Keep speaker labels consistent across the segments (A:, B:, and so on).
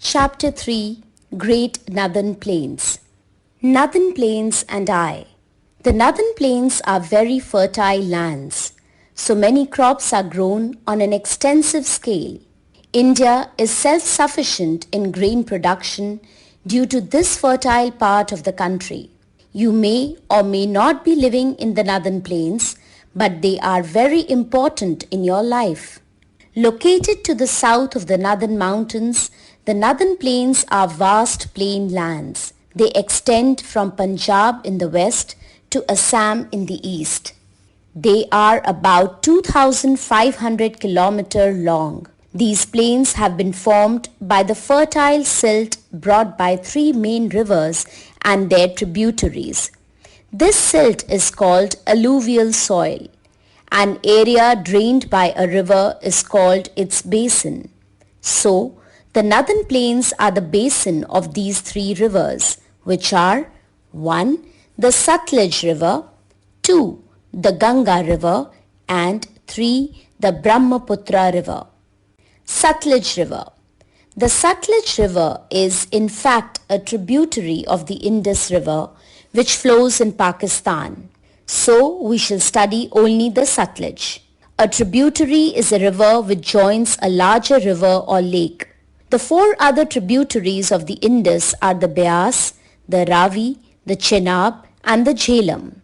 A: Chapter 3 Great Northern Plains. Northern Plains and I. The Northern Plains are very fertile lands, so many crops are grown on an extensive scale. India is self-sufficient in grain production due to this fertile part of the country. You may or may not be living in the Northern Plains, but they are very important in your life. Located to the south of the Northern Mountains, the Northern Plains are vast plain lands. They extend from Punjab in the west to Assam in the east. They are about 2,500 kilometers long. These plains have been formed by the fertile silt brought by three main rivers and their tributaries. This silt is called alluvial soil. An area drained by a river is called its basin. So, the Northern Plains are the basin of these three rivers, which are 1. The Satluj River, 2. The Ganga River, and 3. The Brahmaputra River. Satluj River. The Satluj River is in fact a tributary of the Indus River, which flows in Pakistan. So, we shall study only the Satluj. A tributary is a river which joins a larger river or lake. The four other tributaries of the Indus are the Beas, the Ravi, the Chenab, and the Jhelum.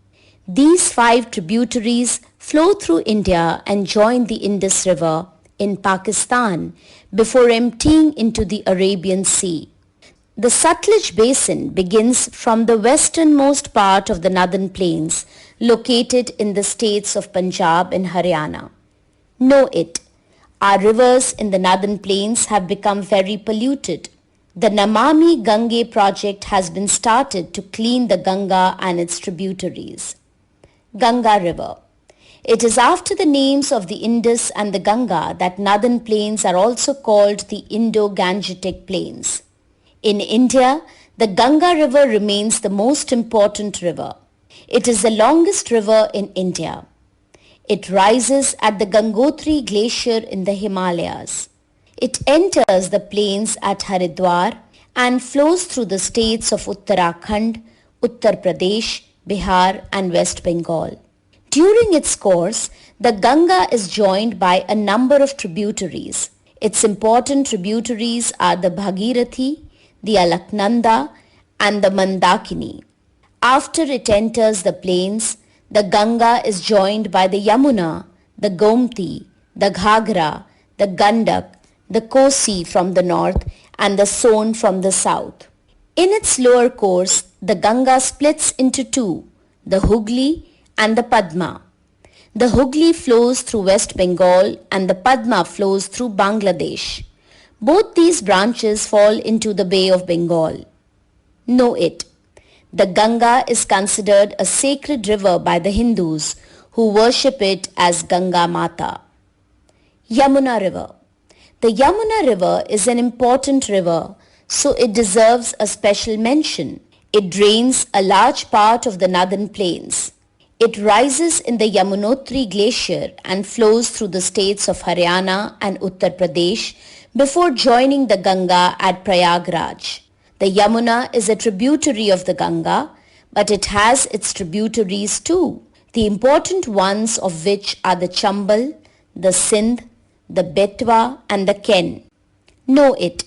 A: These five tributaries flow through India and join the Indus River in Pakistan before emptying into the Arabian Sea. The Satluj Basin begins from the westernmost part of the Northern Plains, located in the states of Punjab and Haryana. Know it. Our rivers in the Northern Plains have become very polluted. The Namami Gange project has been started to clean the Ganga and its tributaries. Ganga River. It is after the names of the Indus and the Ganga that Northern Plains are also called the Indo-Gangetic Plains. In India, the Ganga River remains the most important river. It is the longest river in India. It rises at the Gangotri Glacier in the Himalayas. It enters the plains at Haridwar and flows through the states of Uttarakhand, Uttar Pradesh, Bihar and West Bengal. During its course, the Ganga is joined by a number of tributaries. Its important tributaries are the Bhagirathi, the Alaknanda and the Mandakini. After it enters the plains, the Ganga is joined by the Yamuna, the Gomti, the Ghagra, the Gandak, the Kosi from the north and the Son from the south. In its lower course, the Ganga splits into two, the Hooghly and the Padma. The Hooghly flows through West Bengal and the Padma flows through Bangladesh. Both these branches fall into the Bay of Bengal. Know it. The Ganga is considered a sacred river by the Hindus who worship it as Ganga Mata. Yamuna River. The Yamuna River is an important river, so it deserves a special mention. It drains a large part of the Northern Plains. It rises in the Yamunotri Glacier and flows through the states of Haryana and Uttar Pradesh before joining the Ganga at Prayagraj. The Yamuna is a tributary of the Ganga, but it has its tributaries too, the important ones of which are the Chambal, the Sindh, the Betwa and the Ken. Know it.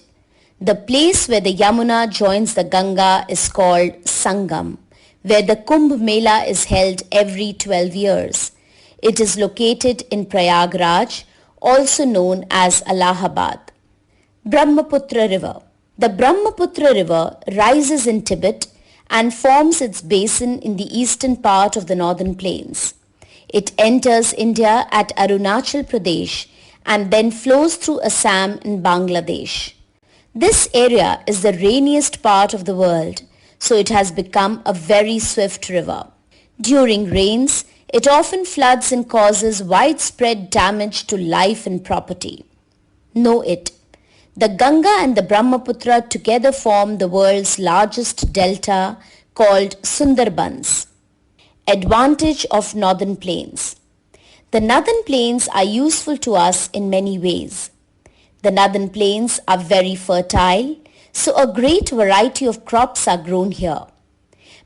A: The place where the Yamuna joins the Ganga is called Sangam, where the Kumbh Mela is held every 12 years. It is located in Prayagraj, also known as Allahabad. Brahmaputra River. The Brahmaputra River rises in Tibet and forms its basin in the eastern part of the Northern Plains. It enters India at Arunachal Pradesh and then flows through Assam and Bangladesh. This area is the rainiest part of the world, so it has become a very swift river. During rains, it often floods and causes widespread damage to life and property. Know it. The Ganga and the Brahmaputra together form the world's largest delta called Sundarbans. Advantage of Northern Plains. The Northern Plains are useful to us in many ways. The Northern Plains are very fertile So a great variety of crops are grown here.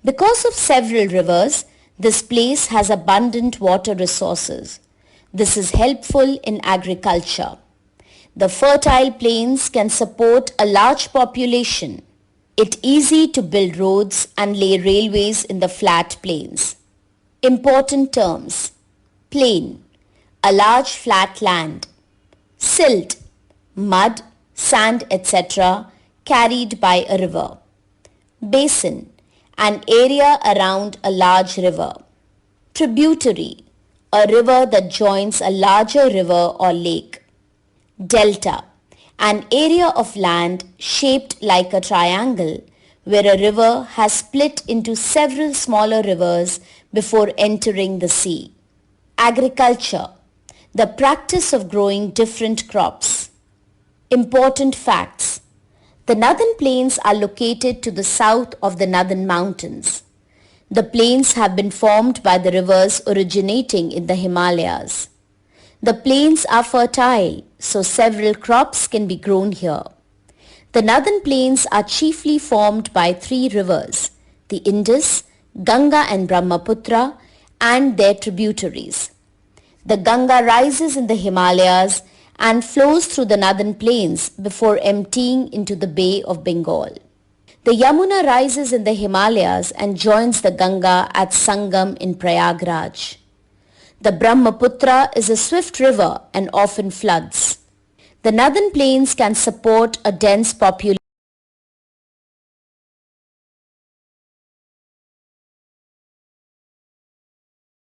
A: Because of several rivers, this place has abundant water resources. This is helpful in agriculture. The fertile plains can support a large population. It's easy to build roads and lay railways in the flat plains. Important terms: plain, a large flat land; silt, mud, sand, etc., carried by a river; basin, an area around a large river; tributary, a river that joins a larger river or lake; delta, an area of land shaped like a triangle where a river has split into several smaller rivers before entering the sea. Agriculture, the practice of growing different crops. Important facts: the Northern Plains are located to the south of the Northern Mountains. The plains have been formed by the rivers originating in the Himalayas. The plains are fertile, so several crops can be grown here. The Northern Plains are chiefly formed by three rivers: the Indus, Ganga and Brahmaputra, and their tributaries. The Ganga rises in the Himalayas and flows through the Northern Plains before emptying into the Bay of Bengal. The Yamuna rises in the Himalayas and joins the Ganga at Sangam in Prayagraj. The Brahmaputra is a swift river and often floods. The Northern Plains can support a dense population